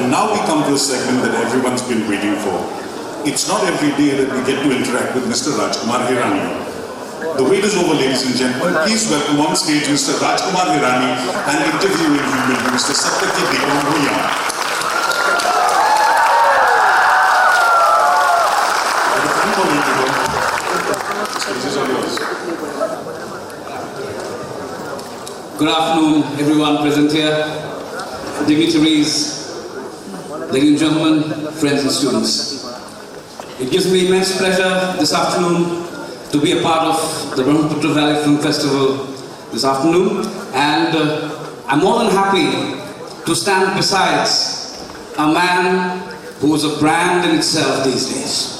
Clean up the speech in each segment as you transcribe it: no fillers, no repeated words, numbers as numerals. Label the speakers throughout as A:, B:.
A: And now we come to a segment that everyone's been waiting for. It's not every day that we get to interact with Mr. Rajkumar Hirani. The wait is over, ladies and gentlemen. Please welcome on stage Mr. Rajkumar Hirani and interviewing him will be Mr. Satyajit.
B: Good afternoon, everyone present here, dignitaries, ladies and gentlemen, friends and students. It gives me immense pleasure this afternoon to be a part of the Brahmaputra Valley Film Festival this afternoon, and I'm more than happy to stand beside a man who is a brand in itself these days.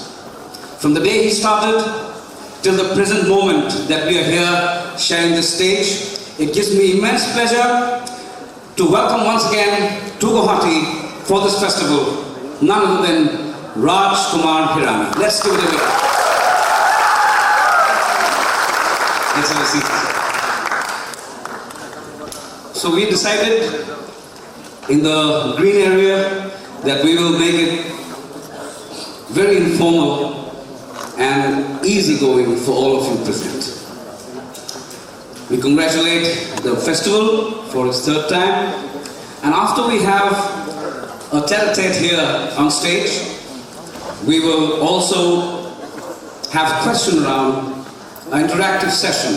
B: From the day he started till the present moment that we are here sharing this stage, it gives me immense pleasure to welcome once again to Guwahati for this festival, none other than Rajkumar Hirani. Let's give it a bit. Let's have a seat. So we decided in the green area that we will make it very informal and easygoing for all of you present. We congratulate the festival for its third time, and after we have a tete-a-tete here on stage, we will also have question round, an interactive session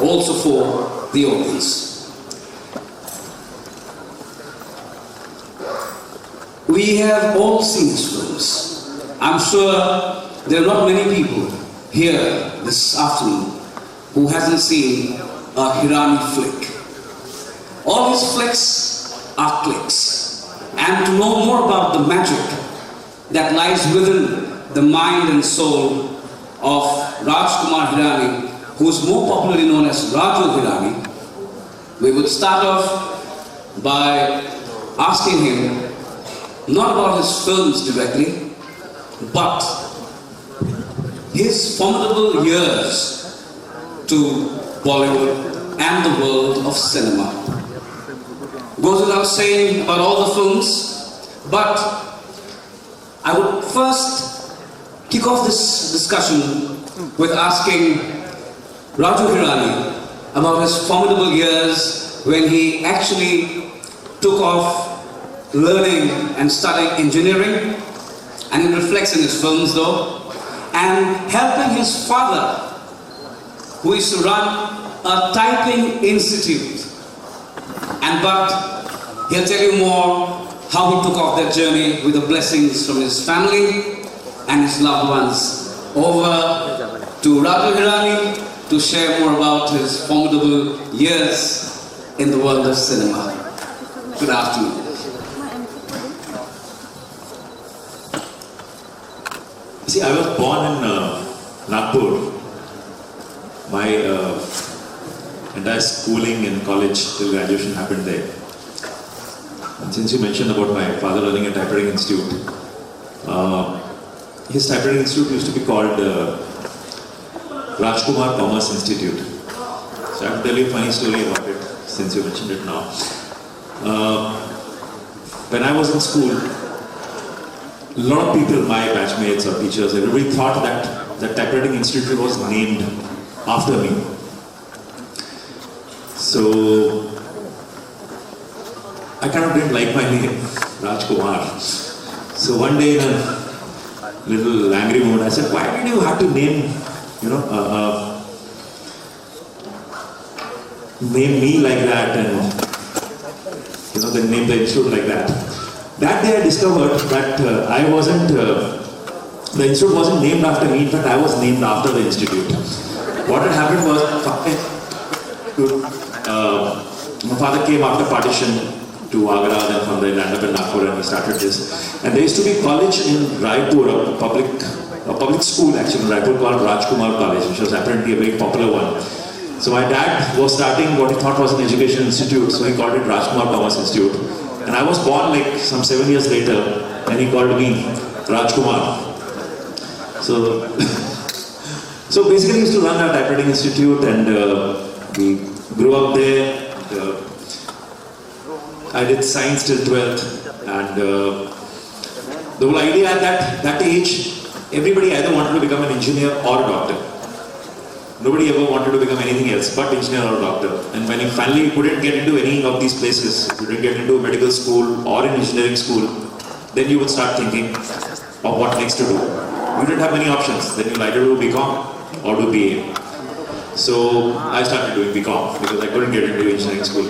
B: also for the audience. We have all seen these films. I'm sure there are not many people here this afternoon who hasn't seen a Hirani flick. All his flicks are clicks. And to know more about the magic that lies within the mind and soul of Rajkumar Hirani, who is more popularly known as Raju Hirani, we would start off by asking him not about his films directly, but his formidable years to Bollywood and the world of cinema. Goes without saying about all the films, but I would first kick off this discussion with asking Raju Hirani about his formidable years when he actually took off learning and studying engineering, and it reflects in his films though, and helping his father, who is to run a typing institute. But he'll tell you more how he took off that journey with the blessings from his family and his loved ones. Over to Raju Hirani to share more about his formidable years in the world of cinema. Good afternoon.
C: See, I was born in Nagpur. My entire schooling and college till graduation happened there. And since you mentioned about my father running a typewriting institute, his typewriting institute used to be called Rajkumar Commerce Institute. So I have to tell you a funny story about it since you mentioned it now. When I was in school, a lot of people, my batchmates or teachers, everybody thought that the typewriting institute was named after me. So I kind of didn't like my name, Rajkumar. So one day in a little angry mood, I said, why did you have to name me like that and then name the institute like that. That day I discovered that I wasn't, the institute wasn't named after me, in fact I was named after the institute. What had happened was, my father came after partition to Agra, then from there landed up in Nagpur and he started this. And there used to be a college in Raipur, a public school actually in Raipur called Rajkumar College, which was apparently a very popular one. So my dad was starting what he thought was an education institute, so he called it Rajkumar Commerce Institute. And I was born like some 7 years later, and he called me Rajkumar. So basically he used to run a typewriting institute, and we grew up there. I did science till 12th, and the whole idea at that age, everybody either wanted to become an engineer or a doctor. Nobody ever wanted to become anything else but engineer or doctor. And when you finally couldn't get into any of these places, you couldn't get into a medical school or an engineering school, then you would start thinking of what next to do. You didn't have many options. Then you'll either do BCom or do BA. So I started doing BCom because I couldn't get into engineering school.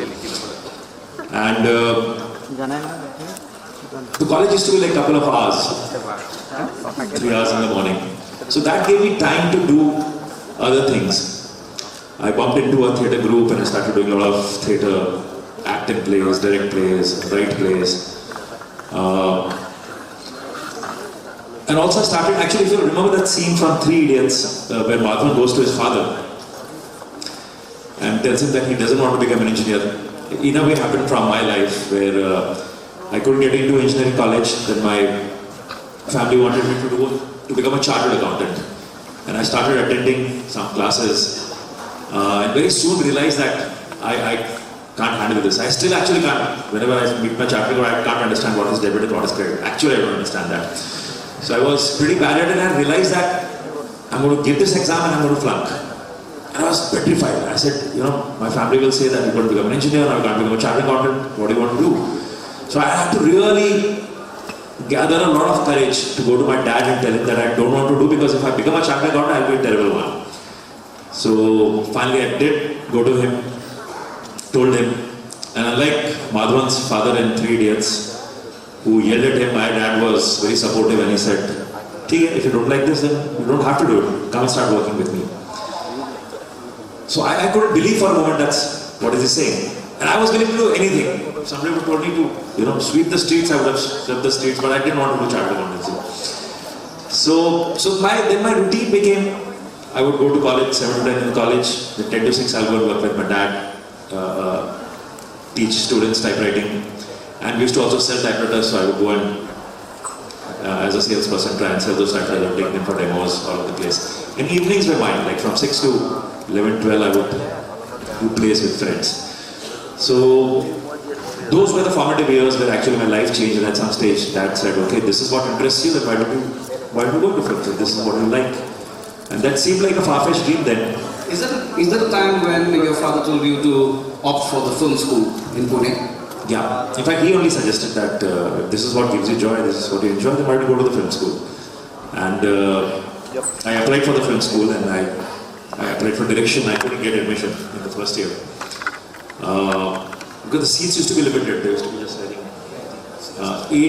C: And the college used to be like a couple of hours, 3 hours in the morning. So that gave me time to do other things. I bumped into a theatre group and I started doing a lot of theatre, acting plays, direct plays, write plays. And also I started, actually if you remember that scene from Three Idiots where Madhavan goes to his father and tells him that he doesn't want to become an engineer. In a way happened from my life where I couldn't get into engineering college, then my family wanted me to become a chartered accountant. And I started attending some classes and very soon realized that I can't handle this. I still actually can't. Whenever I meet my chartered accountant, I can't understand what is debit and what is credit. Actually, I don't understand that. So I was pretty bad at it and I realized that I'm going to give this exam and I'm going to flunk. And I was petrified. I said, my family will say that you're going to become an engineer, or you're going to become a chartered accountant. What do you want to do? So I had to really gather a lot of courage to go to my dad and tell him that I don't want to do, because if I become a chartered accountant, I'll be a terrible one. So finally I did go to him, told him, and unlike Madhavan's father in Three Idiots, who yelled at him, my dad was very supportive and he said, if you don't like this, then you don't have to do it. Come and start working with me. So I couldn't believe for a moment that's what is he saying. And I was willing to do anything. If somebody would told me to, sweep the streets, I would have swept the streets, but I didn't want to do chartered accountancy. So then my routine became, I would go to college, 7 to 10 in college, then 10 to 6 I'll go and work with my dad, teach students typewriting, and we used to also sell typewriters, so I would go and as a salesperson try and sell those typewriters, take them for demos all over the place. And evenings were mine, like from 6 to 11, 12 I would do plays with friends. So those were the formative years where actually my life changed, and at some stage Dad said, okay, this is what interests you, then why don't you go to film? This is what you like. And that seemed like a far-fetched dream then.
B: Is there a time when your father told you to opt for the film school in Pune?
C: Yeah. In fact, he only suggested that if this is what gives you joy, this is what you enjoy, then why don't you go to the film school? And I applied for the film school and I applied for direction. I couldn't get admission in the first year. Because the seats used to be limited. There used to be just, I think,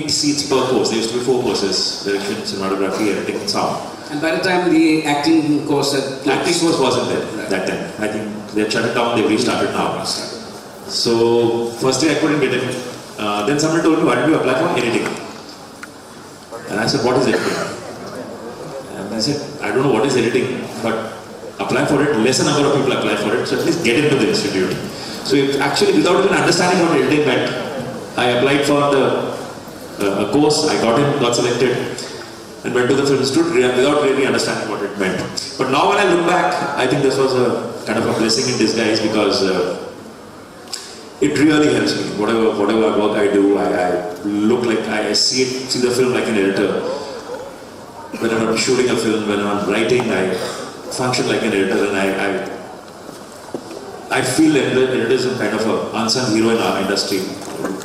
C: 8 seats per course. There used to be 4 courses: direction, cinematography, editing, and sound.
B: And by the time the acting course
C: wasn't there that time. I think they had shut it down. They've restarted now. So first day I couldn't get it. Then somebody told me, why don't you apply for editing? And I said, what is editing? And I said, I don't know what is editing, but apply for it. Lesser number of people apply for it, so at least get into the institute. So actually, without even understanding what editing meant, I applied for a course, I got selected, and went to the film institute without really understanding what it meant. But now when I look back, I think this was a kind of a blessing in disguise, because it really helps me. Whatever work I do, I look like, I see the film like an editor. When I'm shooting a film, when I'm writing, I function like an editor, and I feel editor is a kind of an unsung hero in our industry.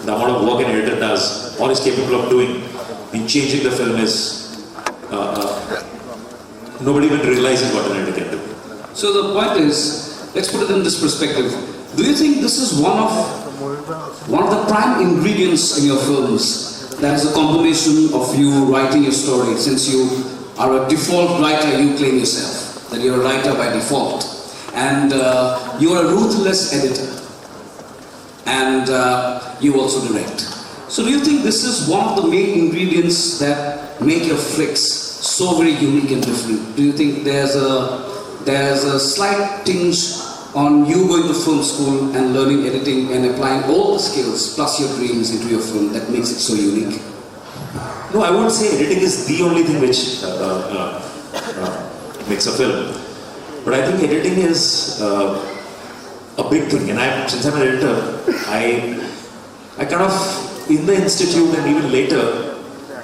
C: The amount of work an editor does, or is capable of doing in changing the film is, nobody even realizes what an editor can do.
B: So the point is, let's put it in this perspective. Do you think this is one of the prime ingredients in your films? That is a combination of you writing your story. Since you are a default writer, you claim yourself that you're a writer by default. And you're a ruthless editor, and you also direct. So do you think this is one of the main ingredients that make your flicks so very unique and different? Do you think there's a slight tinge on you going to film school and learning editing and applying all the skills plus your dreams into your film that makes it so unique?
C: No, I won't say editing is the only thing which makes a film. But I think editing is a big thing, and since I'm an editor, I kind of, in the institute and even later,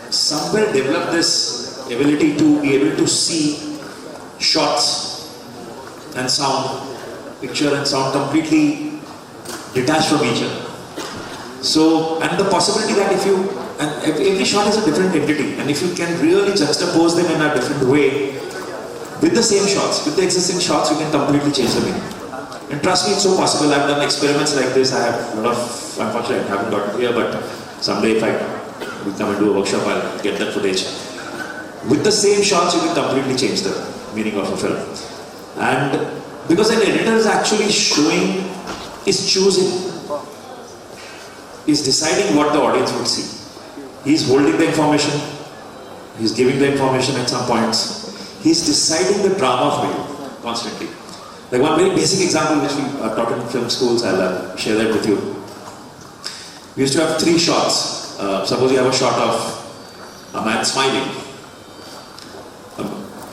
C: somewhere developed this ability to be able to see shots and sound, picture and sound completely detached from each other. So, and the possibility that if you, and every shot is a different entity, and if you can really juxtapose them in a different way, with the same shots, with the existing shots, you can completely change the meaning. And trust me, it's so possible. I've done experiments like this. I have a lot of, unfortunately, I haven't got it here, but someday if I will come and do a workshop, I'll get that footage. With the same shots, you can completely change the meaning of a film. And because an editor is actually showing, is choosing, is deciding what the audience would see. He's holding the information, he's giving the information at some points. He's deciding the drama for you constantly. Like one very basic example which we taught in film schools, I'll share that with you. We used to have 3 shots. Suppose you have a shot of a man smiling.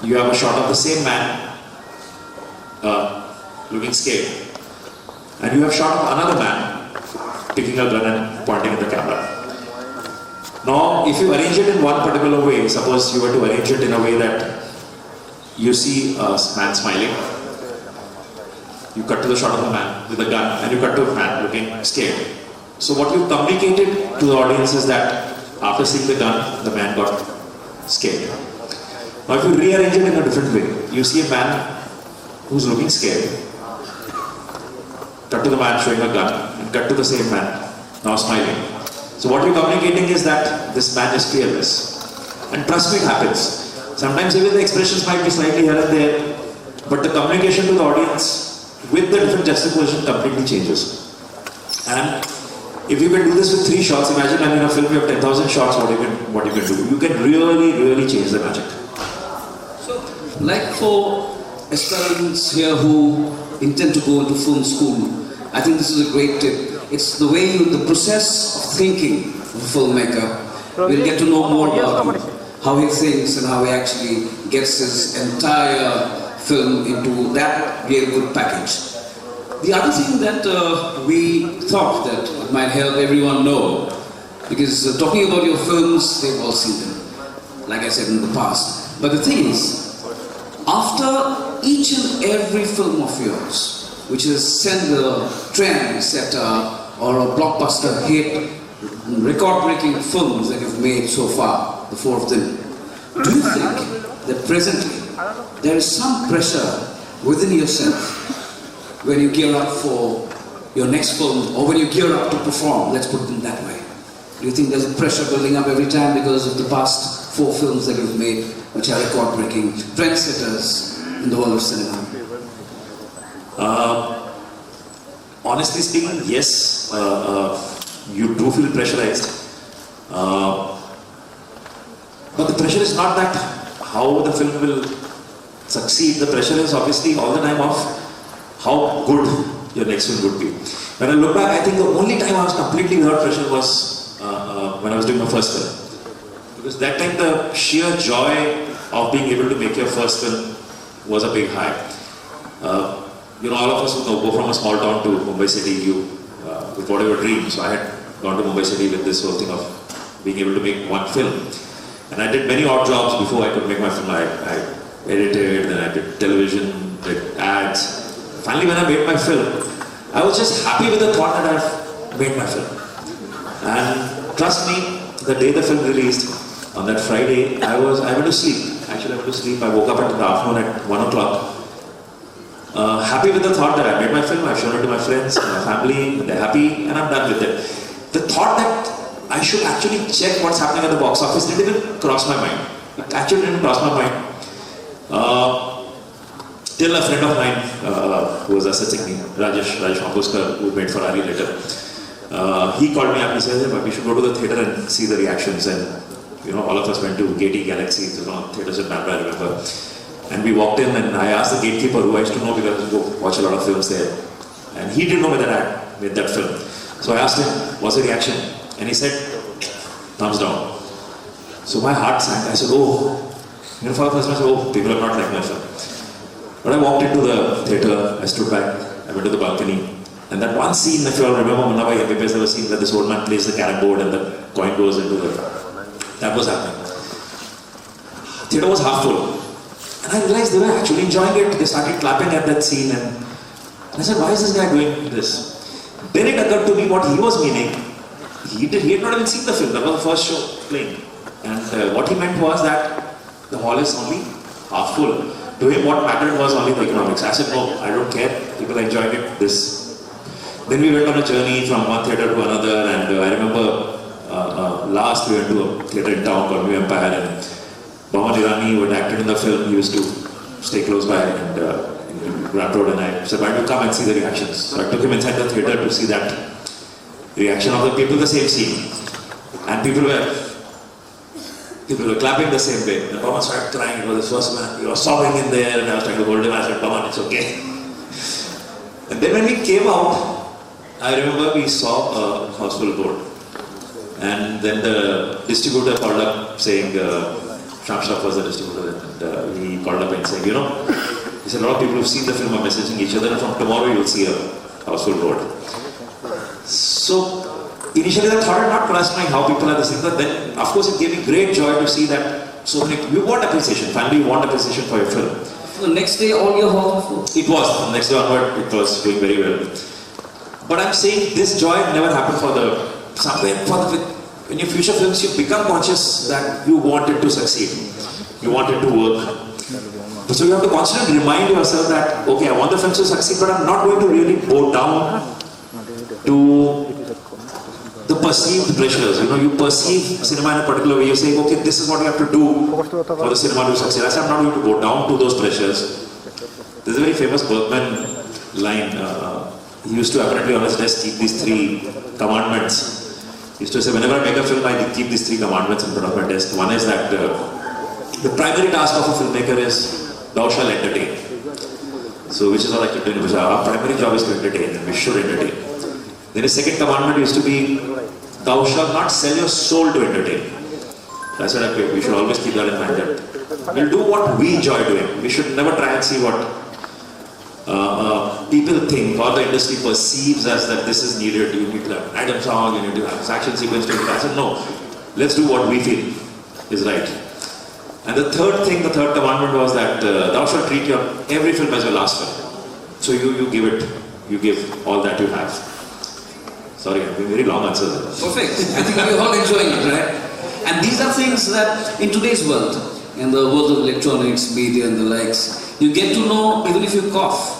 C: You have a shot of the same man looking scared. And you have a shot of another man picking a gun and pointing at the camera. Now, if you arrange it in one particular way, suppose you were to arrange it in a way that you see a man smiling, you cut to the shot of a man with a gun, and you cut to a man looking scared. So what you communicated to the audience is that after seeing the gun, the man got scared. Now if you rearrange it in a different way, you see a man who's looking scared, cut to the man showing a gun, and cut to the same man, now smiling. So what you're communicating is that this man is fearless. And trust me, it happens. Sometimes even the expressions might be slightly here and there, but the communication to the audience with the different juxtaposition completely changes. And if you can do this with 3 shots, imagine in a film you have 10,000 shots, what you can do. You can really change the magic.
B: So, like for aspirants here who intend to go into film school, I think this is a great tip. It's the way the process of thinking of a filmmaker. We'll get to know more about him, how he thinks and how he actually gets his entire film into that real good package. The other thing that we thought that might help everyone know, because talking about your films, they've all seen them, like I said in the past. But the thing is, after each and every film of yours, which is sent the trend setter or a blockbuster hit, record-breaking films that you've made so far, the 4 of them, do you think that presently there is some pressure within yourself when you gear up for your next film or when you gear up to perform, let's put it that way? Do you think there's a pressure building up every time because of the past 4 films that you've made which are record-breaking, trendsetters in the world of cinema?
C: Honestly speaking, yes, you do feel pressurized. But the pressure is not that how the film will succeed. The pressure is obviously all the time of how good your next film would be. When I look back, I think the only time I was completely without pressure was when I was doing my first film. Because that time the sheer joy of being able to make your first film was a big high. All of us would go from a small town to Mumbai City with whatever dream. So I had gone to Mumbai City with this whole thing of being able to make one film. And I did many odd jobs before I could make my film. I edited, then I did television, did ads. Finally, when I made my film, I was just happy with the thought that I've made my film. And trust me, the day the film released, on that Friday, I went to sleep. Actually, I went to sleep. I woke up in the afternoon at 1 o'clock. Happy with the thought that I made my film, I've shown it to my friends, my family, they're happy, and I'm done with it. The thought that I should actually check what's happening at the box office didn't even cross my mind. It actually didn't cross my mind. Till a friend of mine who was assisting me, Rajesh who made Ferrari later, he called me up, he said, we should go to the theatre and see the reactions. And all of us went to Gaiety Galaxy, theatres in Bandra, I remember. And we walked in and I asked the gatekeeper, who I used to know because I used to go watch a lot of films there. And he didn't know whether I made that film. So I asked him, what's the reaction? And he said, thumbs down. So my heart sank. I said, for the first time I said, people are not like my film. But I walked into the theatre, I stood back, I went to the balcony, And that one scene, if you all remember, Munna Bhai MBBS, there was a scene where this old man plays the carrom board and the coin goes into the... That was happening. Theatre was half full. And I realized they were actually enjoying it. They started clapping at that scene and I said, why is this guy doing this? Then it occurred to me what he was meaning. He had not even seen the film. That was the first show playing. And what he meant was that the hall is only half full. To him, what mattered was only the economics. I said, no, I don't care. People are enjoying it. Then we went on a journey from one theatre to another, and I remember last we went to a theatre in town called New Empire, and Rajkumar Hirani, who had acted in the film, he used to stay close by and in Grand Road, and I said, why don't you come and see the reactions? So I took him inside the theatre to see that reaction of the people, the same scene. And people were clapping the same way. And Pawan started crying. It was the first man. He was sobbing in there, and I was trying to hold him. I said, Pawan, it's okay. And then when we came out, I remember we saw a houseful board. And then the distributor called up saying, Sham Sharaf was the distributor, and he called up and said, you know, he said, a lot of people who've seen the film are messaging each other, and from tomorrow you'll see a houseful board. So, initially I thought not questioning how people are the same, but then of course it gave me great joy to see that so many, you want appreciation, finally you want appreciation for your film.
B: The next day all your hall was full?
C: It was, the next day onward it was doing very well. But I'm saying this joy never happened in your future films you become conscious that you want it to succeed, you want it to work. So you have to constantly remind yourself that, okay, I want the film to succeed, but I'm not going to really go down to the perceived pressures. You know, you perceive cinema in a particular way. You say, okay, this is what you have to do for the cinema to succeed. I said, I'm not going to go down to those pressures. There's a very famous Bergman line. He used to apparently on his desk keep these 3 commandments. He used to say, whenever I make a film, I keep these 3 commandments in front of my desk. One is that the primary task of a filmmaker is, thou shalt entertain. So, which is what I keep doing. Our primary job is to entertain, and we should entertain. Then his second commandment used to be, thou shalt not sell your soul to entertain. I said, okay, we should always keep that in mind, that we'll do what we enjoy doing. We should never try and see what people think or the industry perceives as that this is needed. You need to have an item song, you need to have action sequence. I said, no, let's do what we feel is right. And the third commandment was that thou shalt treat every film as your last film. So you give all that you have. Sorry, I'm giving very long answers.
B: Perfect. I think we're all enjoying it, right? And these are things that in today's world, in the world of electronics, media and the likes, you get to know even if you cough.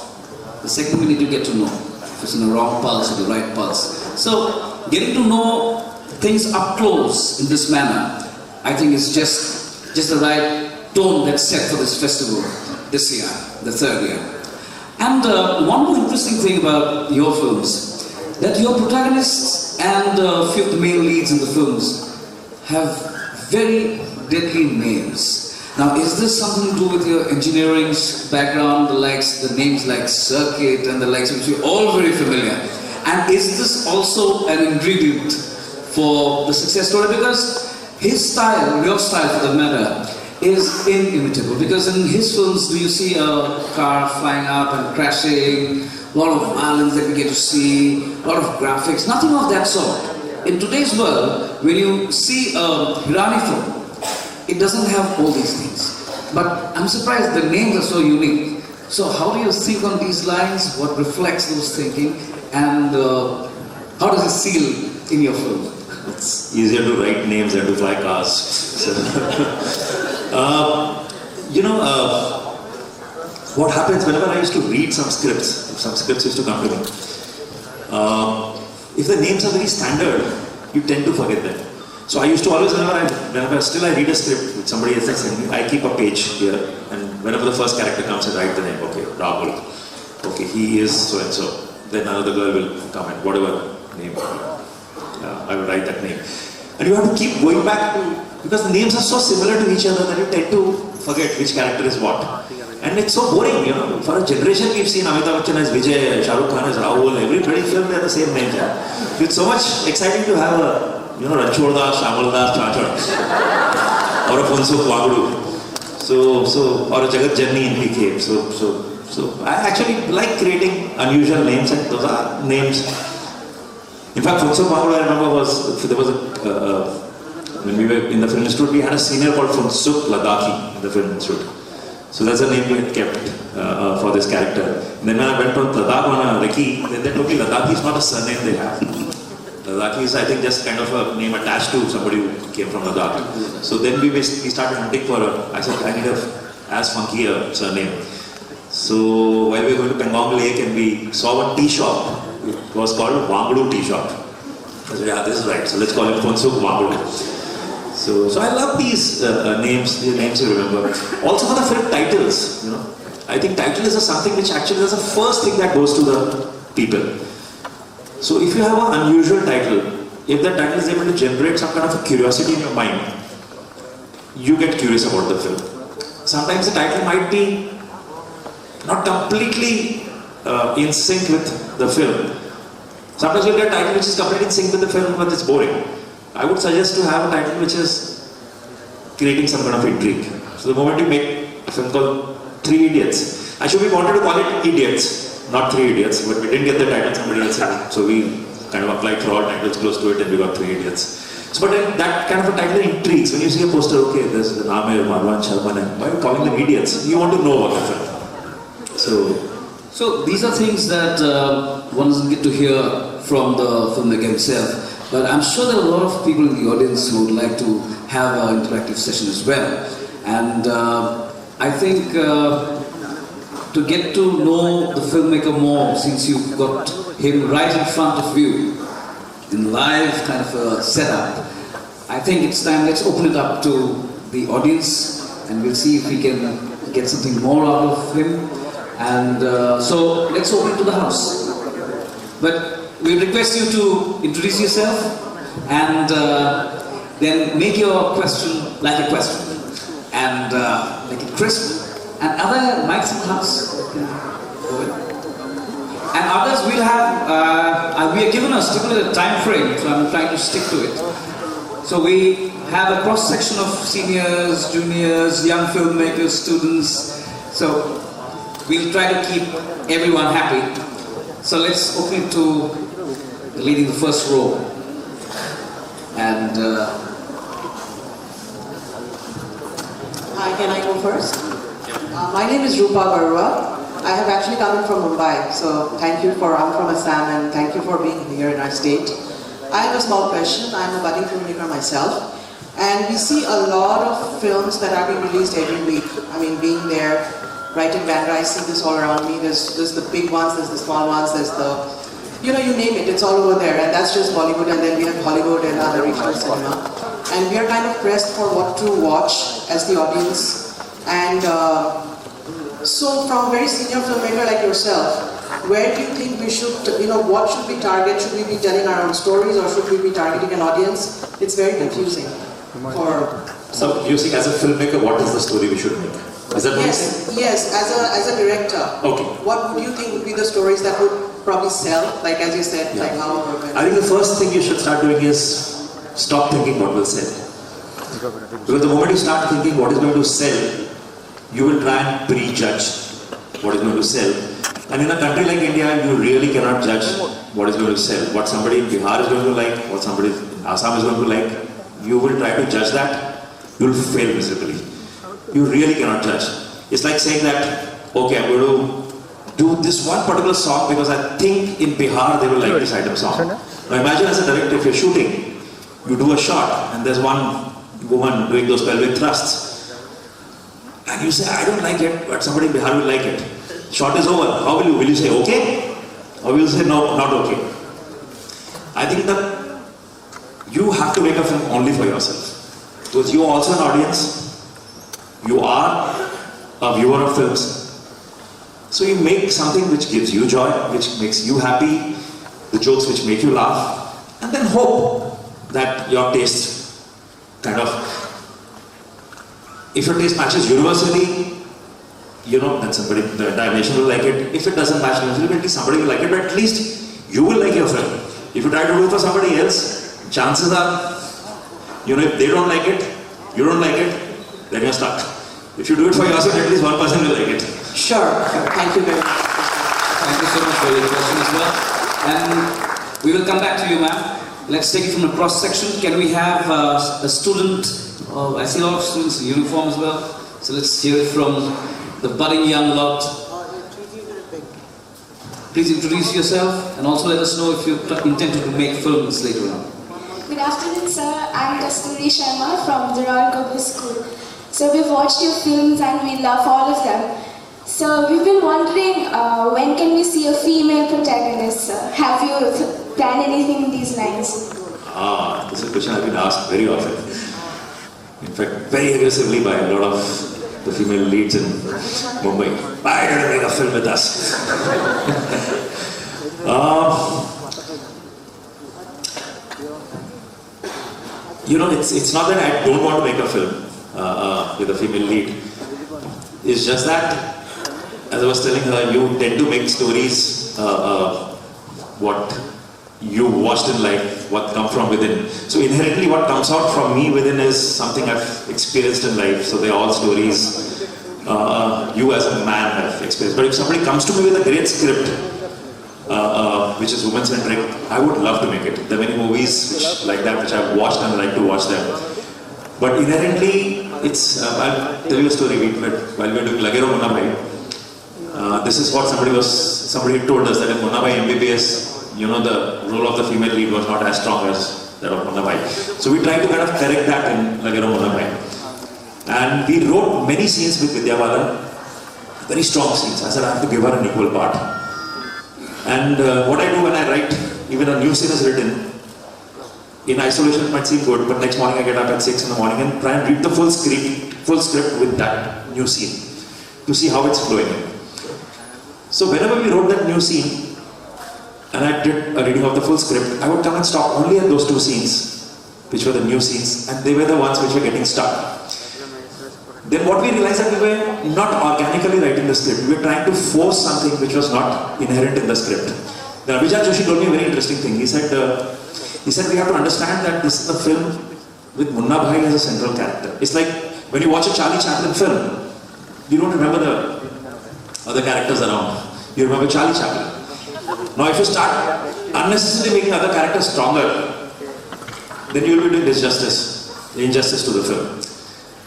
B: The second minute you get to know if it's in the wrong pulse or the right pulse. So getting to know things up close in this manner, I think is just the right tone that's set for this festival this year, the 3rd year. And one more interesting thing about your films, that your protagonists and a few of the main leads in the films have very deadly names. Now, is this something to do with your engineering background, the names like Circuit and the likes, which we're all very familiar? And is this also an ingredient for the success story? Because his style, your style for the matter, is inimitable. Because in his films, do you see a car flying up and crashing, a lot of violence that we get to see, a lot of graphics, nothing of that sort. In today's world, when you see a Hirani film, it doesn't have all these things. But I'm surprised the names are so unique. So how do you think on these lines? What reflects those thinking? And how does it seal in your film?
C: It's easier to write names than to fly cars. So, what happens whenever I used to read some scripts used to come to me. If the names are very standard, you tend to forget them. So I used to always, whenever I read a script with somebody else sending me, I keep a page here, and whenever the first character comes, I write the name. Okay, Rahul. Okay, he is so and so. Then another girl will come and whatever name, I will write that name. And you have to keep going back to, because the names are so similar to each other that you tend to forget which character is what. And it's so boring, you know. For a generation, we've seen Amitabh Bachchan as Vijay, Shah Rukh Khan as Rahul. Every film, they're the same names. Yeah. It's so much exciting to have a, Ranchor Das, Shamal Das, Chachar, or a Funsukh Wagdu. So, or a Jagat Janni in PK. So, So I actually like creating unusual names, and those are names. In fact, Funsuk Wanglu, I remember there was when we were in the film institute, we had a senior called Funsuk Ladakhi in the film institute. So that's the name we had kept for this character. And then when I went to Ladakh on a recce, then they told me Ladakhi is not a surname they have. Ladakhi is, I think, just kind of a name attached to somebody who came from Ladakh. So then we started hunting for I said, I need as funky a surname. So while we were going to Pangong Lake and we saw one tea shop, it was called Wanglu Tea Shop. I said, yeah, this is right. So let's call it Funsuk Wanglu. So I love these names you remember. Also for the film titles, I think title is something which actually is the first thing that goes to the people. So if you have an unusual title, if that title is able to generate some kind of a curiosity in your mind, you get curious about the film. Sometimes the title might be not completely in sync with the film. Sometimes you get a title which is completely in sync with the film, but it's boring. I would suggest to have a title which is creating some kind of intrigue. So the moment you make a film called Three Idiots, we wanted to call it Idiots, not Three Idiots, but we didn't get the title, somebody else had it. So we kind of applied for all titles close to it and we got Three Idiots. So but then that kind of a title intrigues. When you see a poster, okay, there's Amir, Marwan, Sharman, and why are you calling them idiots? You want to know about the film.
B: So these are things that one doesn't get to hear from the filmmaker himself. But I'm sure there are a lot of people in the audience who would like to have an interactive session as well. And I think to get to know the filmmaker more, since you've got him right in front of you, in live kind of a setup, I think it's time, let's open it up to the audience and we'll see if we can get something more out of him. And so let's open it to the house. But we request you to introduce yourself and then make your question like a question and make it crisp. And other mics in the house. And others will have, we are given a stipulated time frame, so I'm trying to stick to it. So we have a cross section of seniors, juniors, young filmmakers, students. So we'll try to keep everyone happy. So let's open it to leading the first row. And
D: hi, can I go first? My name is Rupa Barua. I have actually come in from Mumbai, so I'm from Assam and thank you for being here in our state. I have a small question. I'm a budding filmmaker myself. And we see a lot of films that are being released every week. I mean, being there, right in Bandra, I see this all around me. There's the big ones, there's the small ones, there's the, you name it, it's all over there. And that's just Bollywood, and then we have Hollywood and other regional cinema. And we are kind of pressed for what to watch as the audience. And so from a very senior filmmaker like yourself, where do you think we should, what should we target? Should we be telling our own stories or should we be targeting an audience? It's very confusing.
C: So you see, as a filmmaker, what is the story we should make? Is that
D: yes, as a director.
C: Okay.
D: What would you think would be the stories that would probably sell? Like as you said, like how?
C: I think the first thing you should start doing is stop thinking what will sell. Because the moment you start thinking what is going to sell, you will try and prejudge what is going to sell. And in a country like India, you really cannot judge what is going to sell. What somebody in Bihar is going to like, what somebody in Assam is going to like. You will try to judge that, you will fail miserably. You really cannot judge. It's like saying that, okay, I'm going to do this one particular song because I think in Bihar they will like this item song. Now imagine as a director, if you're shooting, you do a shot and there's one woman doing those pelvic thrusts. And you say, I don't like it, but somebody in Bihar will like it. Shot is over. How will you? Will you say okay? Or will you say no, not okay? I think that you have to make a film only for yourself. Because you are also an audience. You are a viewer of films. So you make something which gives you joy, which makes you happy, the jokes which make you laugh, and then hope that your taste kind of, if your taste matches universally, then somebody, the entire nation will like it. If it doesn't match universally, at least somebody will like it, but at least you will like your film. If you try to do it for somebody else, chances are, if they don't like it, you don't like it, then you're stuck. If you do it for yourself, at least one person will like it.
D: Sure. Thank you very much.
B: Thank you so much for your question as well. And we will come back to you, ma'am. Let's take it from the cross section. Can we have a student? I see a lot of students in uniform as well. So let's hear it from the budding young lot. Please introduce yourself and also let us know if you intend to make films later on.
E: Good afternoon, sir. I'm Kasturi Sharma from the Royal Gopal School. So we've watched your films and we love all of them. So we've been wondering when can we see a female protagonist, sir? Have you planned anything in these lines?
C: This is a question I've been asked very often. In fact, very aggressively by a lot of the female leads in Mumbai. Why don't you make a film with us? You know, it's not that I don't want to make a film with a female lead. It's just that, as I was telling her, you tend to make stories what you watched in life, what come from within. So inherently what comes out from me within is something I've experienced in life. So they're all stories you as a man have experienced. But if somebody comes to me with a great script, which is woman-centric, I would love to make it. There are many movies like that which I've watched and I like to watch them. But inherently, it's, I'll tell you a story. While we were doing Lagero Munna Bhai, this is what somebody told us, that in Munna Bhai MBBS, you know, the role of the female lead was not as strong as that of Munna Bhai. So we tried to kind of correct that in Lagero Munna Bhai. And we wrote many scenes with Vidya Balan, very strong scenes. I said I have to give her an equal part. And what I do when I write, even a new scene is written, in isolation it might seem good, but next morning I get up at 6 in the morning and try and read the full script with that new scene to see how it's flowing. So whenever we wrote that new scene and I did a reading of the full script, I would come and stop only at those two scenes, which were the new scenes, and they were the ones which were getting stuck. Then what we realized that we were not organically writing the script, we were trying to force something which was not inherent in the script. Then Abhijat Joshi told me a very interesting thing. He said we have to understand that this is a film with Munna Bhai as a central character. It's like when you watch a Charlie Chaplin film, you don't remember the other characters around. You remember Charlie Chaplin. Now if you start unnecessarily making other characters stronger, then you will be doing injustice to the film.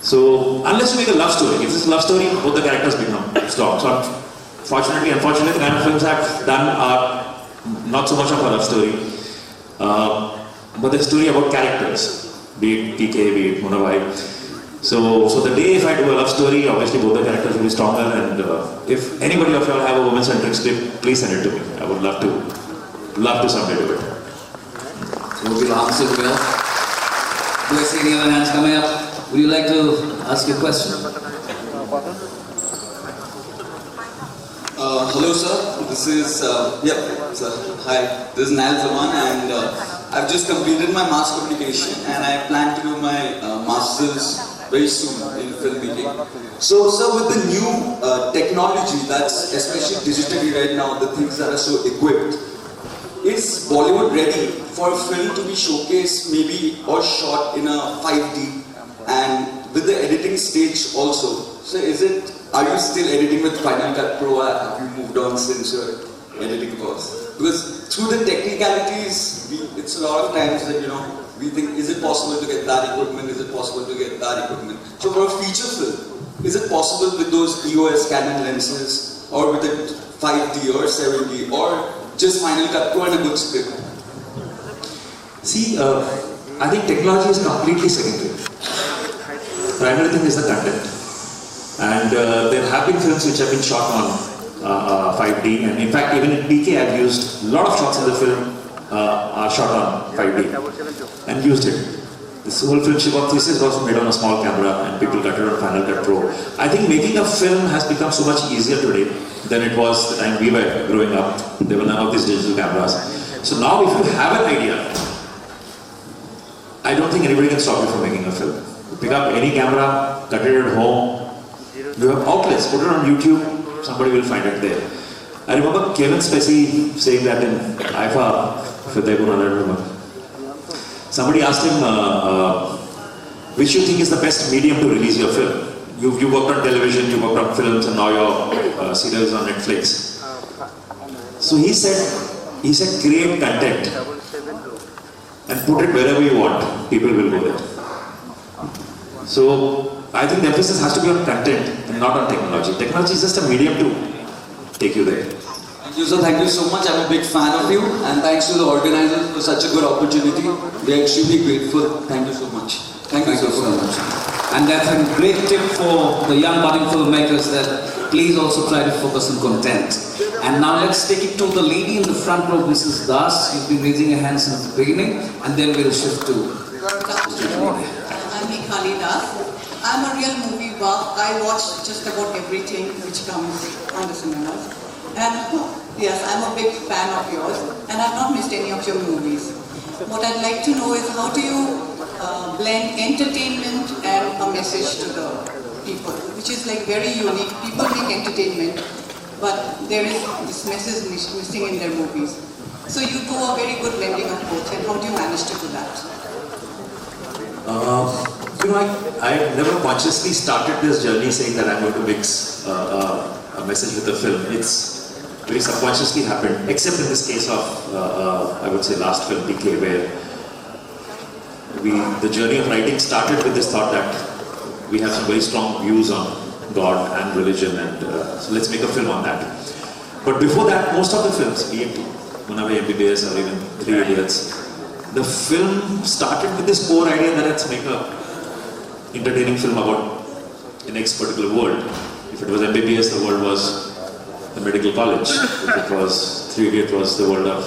C: So unless you make a love story, if it's a love story, both the characters become strong. So unfortunately, the kind of films I've done are not so much of a love story, but the story about characters, be it PK, be it Munna Bhai. So the day if I do a love story, obviously both the characters will be stronger, and if anybody of you all have a woman-centric script, please send it to me. I would love to someday do it.
B: So we'll answer well. Do I see any other hands coming up? Would you like to ask a question?
F: Hello sir, this is, sir. Hi, this is Nail Zaman, and I've just completed my mass communication and I plan to do my master's very soon in filmmaking. So sir, with the new technology that's especially digitally right now, the things that are so equipped, is Bollywood ready for a film to be showcased maybe or shot in a 5D and with the editing stage also? So are you still editing with Final Cut Pro, or have you moved on since your editing course? Because through the technicalities, it's a lot of times that, we think, is it possible to get that equipment, is it possible to get that equipment? So for a feature film, is it possible with those EOS Canon lenses, or with it 5D or 7D, or just Final Cut Pro and a good script?
C: See, I think technology is completely secondary. The primary thing is the content. And there have been films which have been shot on 5D, and in fact even in PK I've used a lot of shots in the film are shot on 5D and used it. This whole film Shiva thesis was made on a small camera and people cut it on Final Cut Pro. I think making a film has become so much easier today than it was the time we were growing up. There were none of these digital cameras. So now if you have an idea, I don't think anybody can stop you from making a film. You pick up any camera, cut it at home. You have outlets, put it on YouTube, somebody will find it there. I remember Kevin Spacey saying that in IFA, somebody asked him, which you think is the best medium to release your film? you worked on television, you worked on films, and now your serial is on Netflix. So he said create content and put it wherever you want, people will go there. So I think the emphasis has to be on content and not on technology. Technology is just a medium to take you there.
F: Thank you, sir. Thank you so much. I'm a big fan of you, and thanks to the organizers for such a good opportunity. We are extremely grateful. Thank you so much. Thank you so much.
B: And that's a great tip for the young budding filmmakers that please also try to focus on content. And now let's take it to the lady in the front row, Mrs. Das. You've been raising your hand since the beginning, and then we'll shift to...
G: I'm Nikhali Das. I'm a real movie buff. I watch just about everything which comes on the cinemas. And yes, I'm a big fan of yours, and I've not missed any of your movies. What I'd like to know is how do you blend entertainment and a message to the people, which is like very unique. People make entertainment, but there is this message missing in their movies. So you do a very good blending of both, and how do you manage to do that?
C: I never consciously started this journey saying that I'm going to mix a message with a film. It's very subconsciously happened, except in this case of, I would say, last film, PK, where the journey of writing started with this thought that we have some very strong views on God and religion, and so let's make a film on that. But before that, most of the films, be it Munawai MBBS or even Three Idiots, the film started with this core idea that let's make a entertaining film about the next particular world. If it was MBBS, the world was the medical college. If it was Three Idiots, was the world of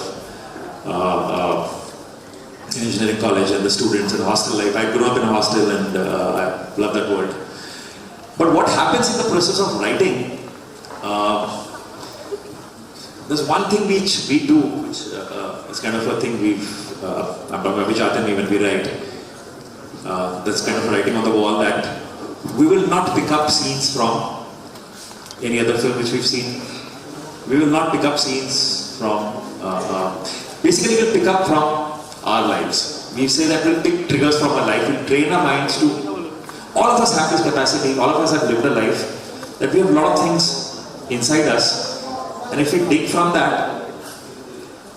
C: engineering college and the students and hostel life. I grew up in a hostel and I love that world. But what happens in the process of writing, there's one thing which we do, which is kind of a thing I'm talking about Vijatani when we write. That's kind of writing on the wall that we will not pick up scenes from any other film which we've seen. We will not pick up scenes from, basically we'll pick up from our lives. We say that we'll pick triggers from our life, we'll train our minds to, all of us have this capacity, all of us have lived a life, that we have a lot of things inside us, and if we dig from that,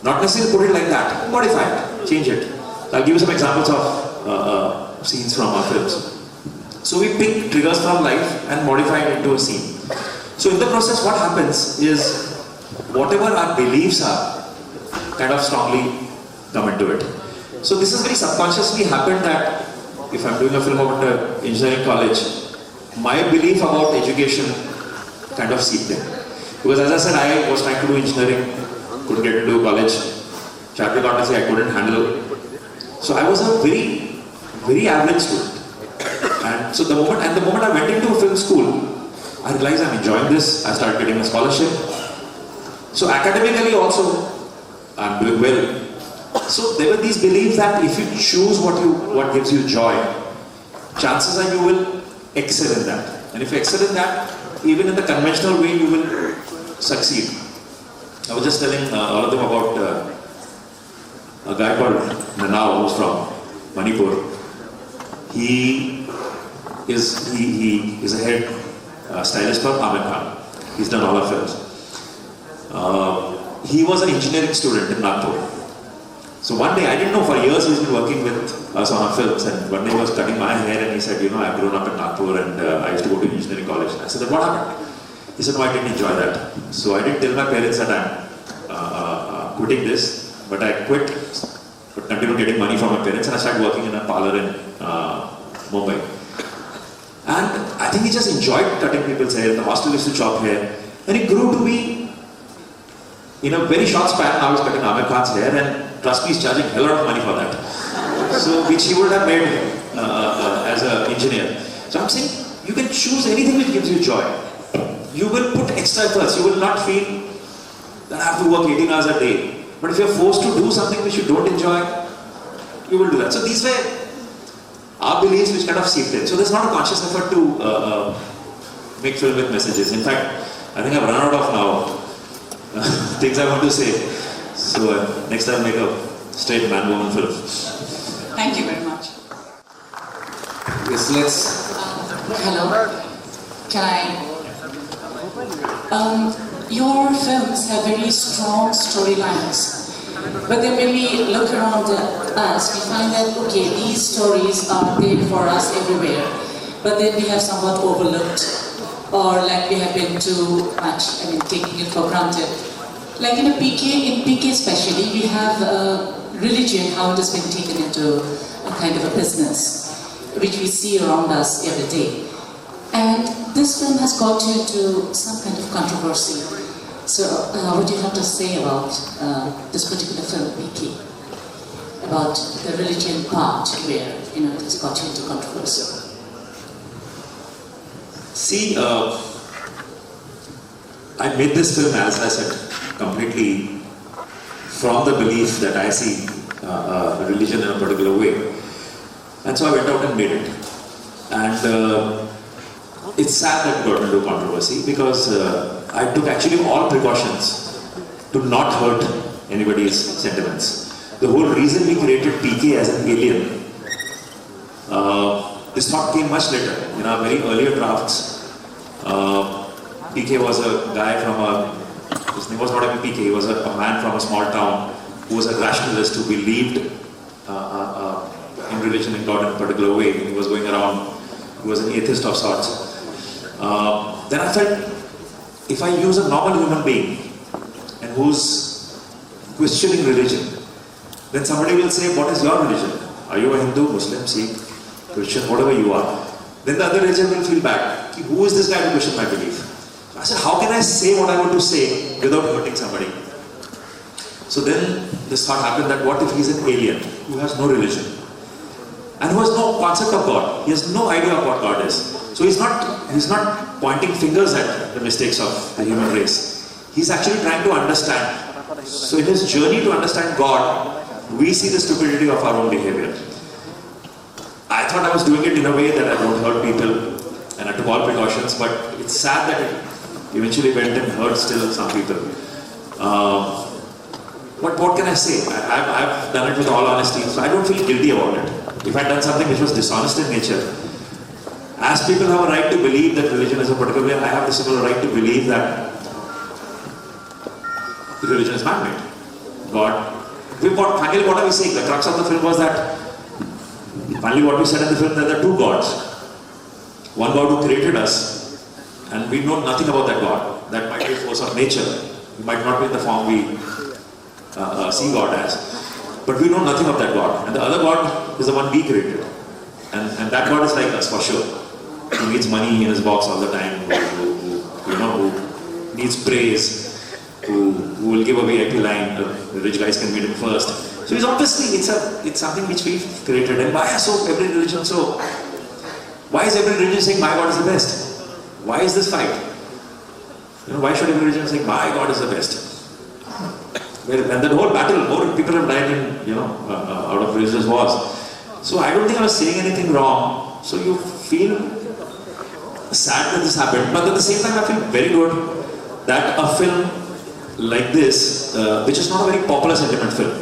C: not necessarily put it like that, modify it, change it. I'll give you some examples of scenes from our films. So we pick triggers from life and modify it into a scene. So in the process what happens is, whatever our beliefs are, kind of strongly come into it. So this has very subconsciously happened that if I'm doing a film about engineering college, my belief about education kind of seeped in. Because as I said, I was trying to do engineering, couldn't get into college. Chartered accountancy I couldn't handle. So I was a very, very average student. And so the moment I went into a film school, I realized I'm enjoying this. I started getting a scholarship. So academically also, I'm doing well. So there were these beliefs that if you choose what gives you joy, chances are you will excel in that. And if you excel in that, even in the conventional way, you will succeed. I was just telling all of them about a guy called Nanao, who's from Manipur. He is a head stylist for Amir Khan. He's done all our films. He was an engineering student in Nagpur. So one day, I didn't know, for years he's been working with us on our films, and one day he was cutting my hair and he said, I've grown up in Nagpur and I used to go to engineering college. I said, what happened? He said, no, I didn't enjoy that. So I didn't tell my parents that I'm quitting this, but I quit, but continued getting money from my parents, and I started working in a parlor in Mumbai. And I think he just enjoyed cutting people's hair. The hostel used to chop hair. And he grew to be, in a very short span, now he's cutting Amir Khan's hair, and trust me, he's charging a hell lot of money for that. So, which he would have made as an engineer. So I'm saying, you can choose anything which gives you joy. You will put extra efforts. You will not feel that I have to work 18 hours a day. But if you're forced to do something which you don't enjoy, you will do that. So these were our beliefs which kind of seeped in. So there's not a conscious effort to make film with messages. In fact, I think I've run out of now things I want to say. So next time make a straight man-woman film.
G: Thank you very much.
B: Yes, let's...
H: Hello. Can I? Your films have very strong storylines, but then when we look around us, we find that, okay, these stories are there for us everywhere, but then we have somewhat overlooked, or like we have been too much, taking it for granted. Like in PK especially, we have religion, how it has been taken into a kind of a business, which we see around us every day. And this film has got you into some kind of controversy. So, what do you have to say about this particular film, PK? About the religion part where, it has got you into controversy?
C: See, I made this film, as I said, completely from the belief that I see religion in a particular way. And so I went out and made it. And it's sad that it got into controversy because I took actually all precautions to not hurt anybody's sentiments. The whole reason we created PK as an alien, this thought came much later. In our very earlier drafts, PK was a guy from his name was not even PK, he was a man from a small town who was a rationalist who believed in religion and God in a particular way. He was going around, he was an atheist of sorts. Then I felt, if I use a normal human being and who's questioning religion, then somebody will say, what is your religion? Are you a Hindu, Muslim, Sikh, Christian, whatever you are? Then the other religion will feel bad. Who is this guy to question my belief? I said, how can I say what I want to say without hurting somebody? So then this thought happened that what if he's an alien who has no religion and who has no concept of God? He has no idea of what God is. So he's not pointing fingers at the mistakes of the human race. He's actually trying to understand. So in his journey to understand God, we see the stupidity of our own behavior. I thought I was doing it in a way that I don't hurt people and I took all precautions, but it's sad that it eventually went and hurt still some people. But what can I say? I've done it with all honesty, so I don't feel guilty about it. If I'd done something which was dishonest in nature, as people have a right to believe that religion is a particular way, I have the similar right to believe that religion is man-made. God. Finally, what are we saying? The crux of the film was that finally what we said in the film, that there are two gods. One God who created us, and we know nothing about that God. That might be a force of nature. It might not be in the form we see God as. But we know nothing of that God. And the other God is the one we created. And that God is like us for sure. Who needs money in his box all the time, who needs praise, who will give a VIP line, the rich guys can meet him first. So it's obviously, it's something which we've created. And why is every religion so? Why is every religion saying my God is the best? Why is this fight? Why should every religion say my God is the best? And that whole battle, more people have died in, out of religious wars. So I don't think I was saying anything wrong. So you feel sad that this happened, but at the same time I feel very good that a film like this, which is not a very popular sentiment film.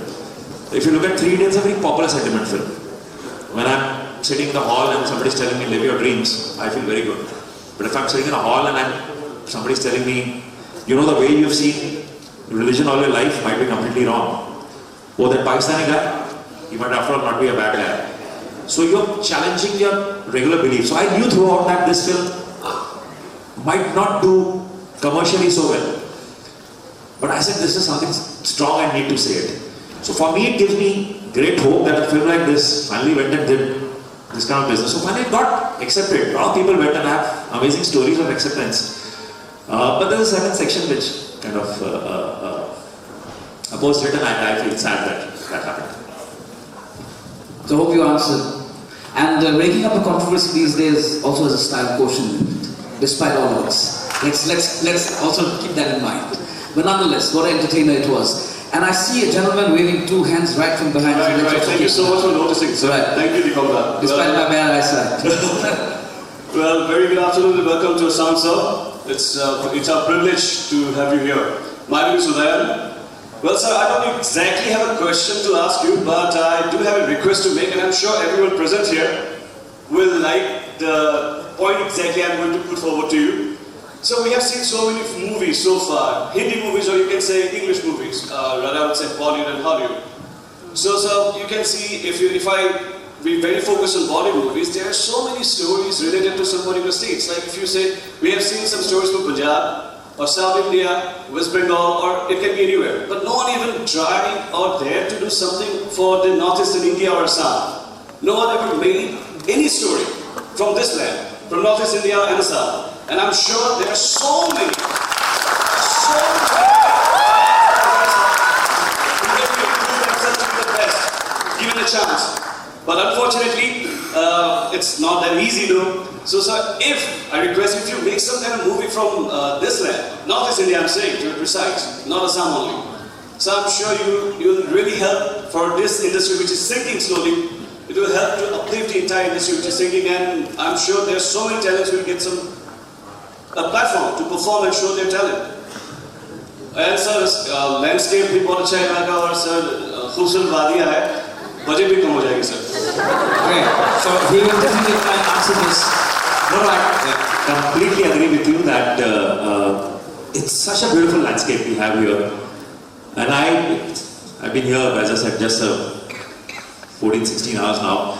C: If you look at 3 Days, it's a very popular sentiment film. When I'm sitting in the hall and somebody's telling me live your dreams, I feel very good. But if I'm sitting in a hall and somebody's telling me, the way you've seen religion all your life might be completely wrong. Oh, that Pakistani guy, he might after all not be a bad guy. So you're challenging your regular beliefs. So I knew throughout that this film might not do commercially so well. But I said this is something strong, I need to say it. So for me it gives me great hope that a film like this finally went and did this kind of business. So finally it got accepted. A lot of people went and have amazing stories of acceptance. But there's a certain section which kind of opposed it, and I feel sad that happened.
B: So I hope you answered. And making up a controversy these days also is a style quotient, despite all odds. Let's also keep that in mind. But nonetheless, what an entertainer it was. And I see a gentleman waving 2 hands right from behind.
I: Right. Thank you so much for noticing. So thank you, Nikolda.
B: Despite my bad eyesight.
I: Well, very good afternoon and welcome to Assam, sir. It's our privilege to have you here. My name is Udayan. Well, sir, I don't exactly have a question to ask you, but I do have a request to make, and I'm sure everyone present here will like the point exactly I'm going to put forward to you. So we have seen so many movies so far, Hindi movies or you can say English movies, rather I would say Bollywood and Hollywood. So you can see if I be very focused on Bollywood movies, there are so many stories related to some particular states. Like if you say, we have seen some stories from Punjab, or South India, West Bengal, or it can be anywhere. But no one even tried or dared to do something for the Northeastern India or Assam. No one ever made any story from this land, from Northeast India and Assam. And I'm sure there are so many given a chance. But unfortunately, it's not that easy though. So sir, if I request if you make some kind of movie from this land, Northeast India I'm saying, to be precise, not Assam only. So I'm sure you'll really help for this industry which is sinking slowly. It will help to uplift the entire industry which is sinking, and I'm sure there's so many talents who will get a platform to perform and show their talent. And sir, landscape भी बहुत अच्छा इलाका और sir खूबसूरत वादियाँ है, budget भी कम हो जाएगी sir.
B: Okay, so he will definitely try and answer this.
C: No, I completely agree with you that it's such a beautiful landscape we have here. And I've been here, as I said, just 14-16 hours now.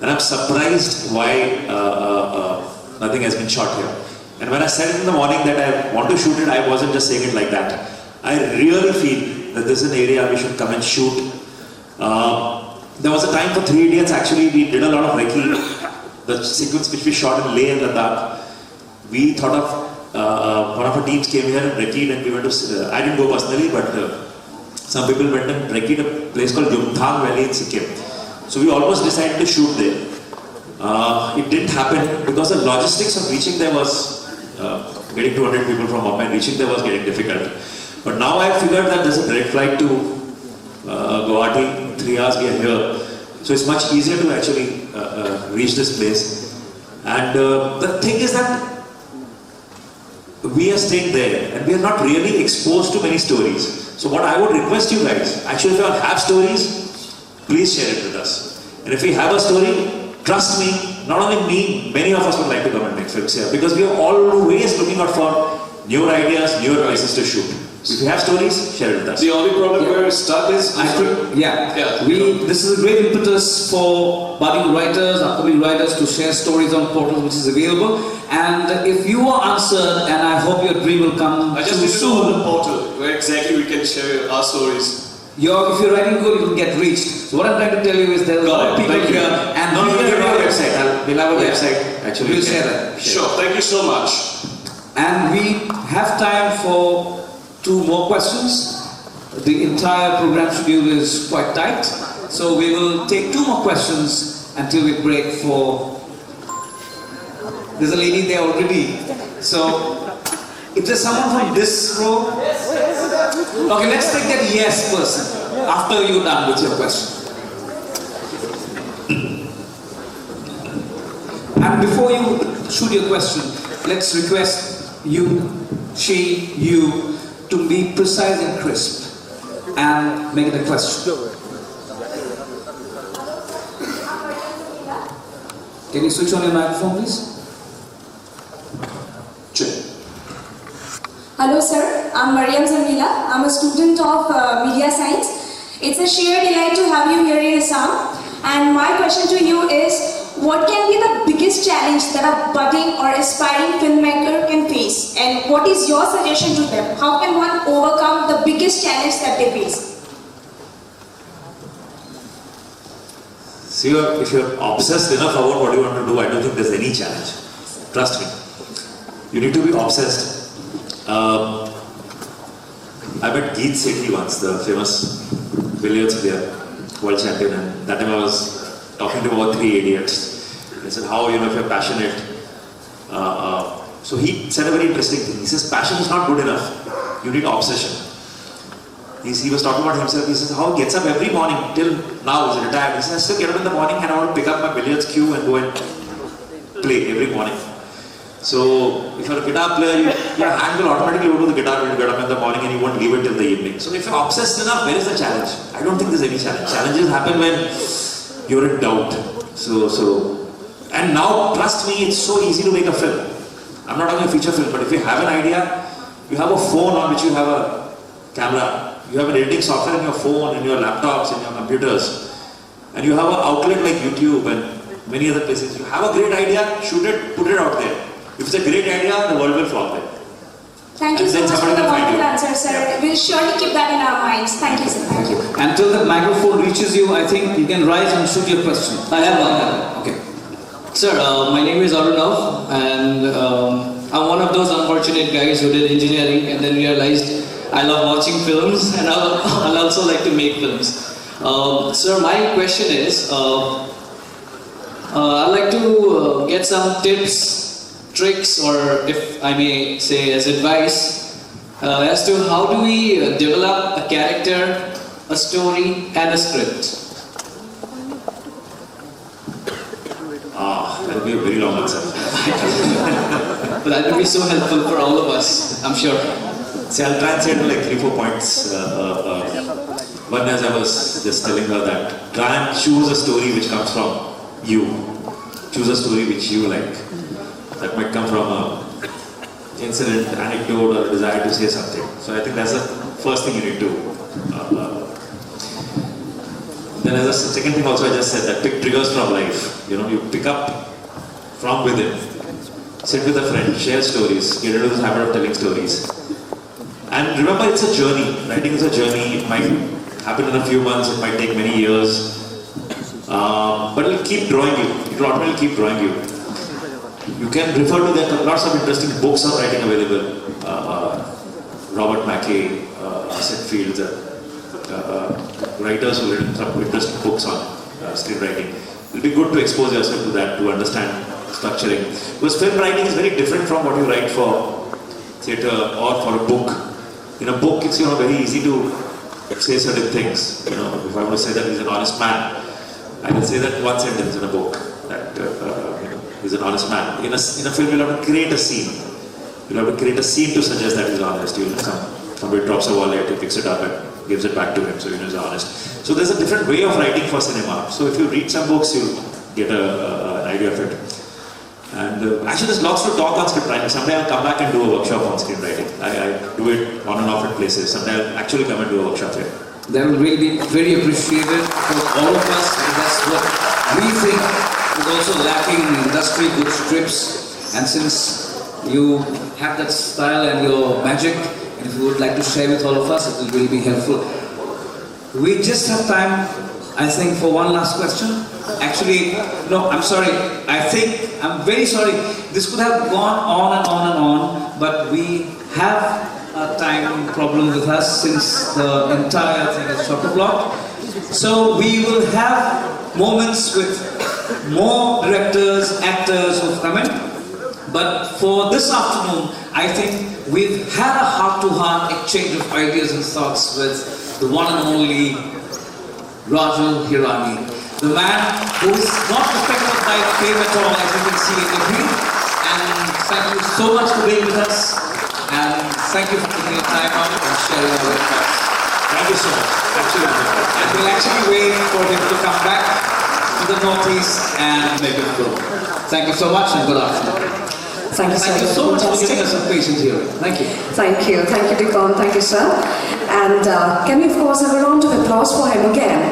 C: And I'm surprised why nothing has been shot here. And when I said in the morning that I want to shoot it, I wasn't just saying it like that. I really feel that this is an area we should come and shoot. There was a time for 3 Idiots, actually we did a lot of recce. The sequence which we shot in Leh and Ladakh, we thought of, one of our teams came here and recceed, and we went to, I didn't go personally, but some people went and recceed a place called Yumthang Valley in Sikkim. So we almost decided to shoot there. It didn't happen because the logistics of reaching there was, getting 200 people from Mumbai, reaching there was getting difficult. But now I figured that there's a direct flight to Guwahati, 3 hours we are here. So it's much easier to actually reach this place. And the thing is that we are staying there and we are not really exposed to many stories. So what I would request you guys, actually if you have stories, please share it with us. And if we have a story, trust me, not only me, many of us would like to come and make films here because we are always looking out for newer ideas, newer places to shoot. If you have stories, share it with us.
I: The only problem we're stuck is,
B: I think, this is a great impetus for budding writers, upcoming writers to share stories on portals which is available. And if you are answered, and I hope your dream will come
I: I just need to know the portal where exactly we can share our stories.
B: If you're writing good, you will get reached. So what I'm trying to tell you is there are a lot of people here, and
C: we'll have a website. We'll have a website. Actually,
B: we'll share that.
I: Sure. Thank you so much.
B: And we have time for 2 more questions. The entire program schedule is quite tight, so we will take 2 more questions until we break for. There's a lady there already. So, if there's someone from this row, okay, let's take that yes person after you're done with your question. And before you shoot your question, let's request you, she, you, to be precise and crisp and make it a question. Can you switch on your microphone, please?
E: Hello sir, I'm Mariam Zamila. I'm a student of Media Science. It's a sheer delight to have you here in Assam. And my question to you is, what can be the biggest challenge that a budding or aspiring filmmaker can face? And what is your suggestion to them? How can one overcome the biggest challenge that they face?
C: See, if you're obsessed enough about what you want to do, I don't think there's any challenge. Trust me. You need to be obsessed. I met Geet Sethi once, the famous billiards player, world champion, and that time I was talking to him about 3 Idiots. I said, how, if you're passionate. So he said a very interesting thing. He says, passion is not good enough. You need obsession. He was talking about himself. He says, how he gets up every morning till now, he's retired. He says, I still get up in the morning and I want to pick up my billiards cue and go and play every morning. So, if you're a guitar player, your hand will automatically go to the guitar when you get up in the morning and you won't leave it till the evening. So, if you're obsessed enough, where is the challenge? I don't think there's any challenge. Challenges happen when you're in doubt. So And now, trust me, it's so easy to make a film. I'm not talking a feature film, but if you have an idea, you have a phone on which you have a camera, you have an editing software in your phone, in your laptops, in your computers, and you have an outlet like YouTube and many other places. You have a great idea, shoot it, put it out there. If it's a great idea, the world will fall there.
E: Thank you so much for the wonderful answer, sir. Yeah. We'll surely keep that in our minds. Thank you, sir. Thank you.
B: Until the microphone reaches you, I think you can rise and shoot your question. I have one. Okay. Sir, my name is Arunav, and I'm one of those unfortunate guys who did engineering and then realized I love watching films and I'll also like to make films. Sir, my question is, I'd like to get some tips, tricks, or if I may say as advice, as to how do we develop a character, a story and a script.
C: That will be a very long answer.
B: But that will be so helpful for all of us, I'm sure.
C: See, I'll try and say it in like 3-4 points. One, as I was just telling her, that try and choose a story which comes from you. Choose a story which you like. That might come from an incident, anecdote, or a desire to say something. So I think that's the first thing you need to. Then as a second thing also I just said that pick triggers from life. You know, you pick up from within. Sit with a friend, share stories, get into the habit of telling stories. And remember, it's a journey. Writing is a journey. It might happen in a few months, it might take many years. But it will keep drawing you. It will automatically keep drawing you. You can refer to that. Lots of interesting books on writing available. Robert Mackay, Sid Fields, writers who written some interesting books on screenwriting. It will be good to expose yourself to that, to understand structuring. Because film writing is very different from what you write for theatre or for a book. In a book, it's very easy to say certain things. If I want to say that he's an honest man, I can say that one sentence in a book, that he's an honest man. In a film, you'll have to create a scene. You'll have to create a scene to suggest that he's honest. Somebody drops a wallet, he picks it up and gives it back to him, so he's honest. So there's a different way of writing for cinema. So if you read some books, you'll get an idea of it. And actually, there's lots to talk on script writing. Someday I'll come back and do a workshop on screenwriting. I do it on and off at places. Someday I'll actually come and do a workshop here.
B: That will really be very appreciated for all of us, and that's what we think is also lacking in the industry, good scripts. And since you have that style and your magic, and if you would like to share with all of us, it will really be helpful. We just have time, I think, for one last question. Actually, no, I'm sorry. I'm very sorry. This could have gone on and on and on, but we have a time problem with us since the entire thing is chock-a-block. So we will have moments with more directors, actors who've come in. But for this afternoon, I think we've had a heart-to-heart exchange of ideas and thoughts with the one and only Rajkumar Hirani, the man who is not affected by fame at all, as you can see in the green. And thank you so much for being with us. And thank you for taking your time out and sharing all your thoughts.
C: Thank you so much. Absolutely.
B: And we'll actually wait for him to come back to the Northeast and make a film. Thank you so much and good afternoon.
J: Thank you,
B: Thank you so much for giving us some patience here. Thank you.
J: Thank you. Thank you, Dikon. Thank you, sir. And can we, of course, have a round of applause for him again?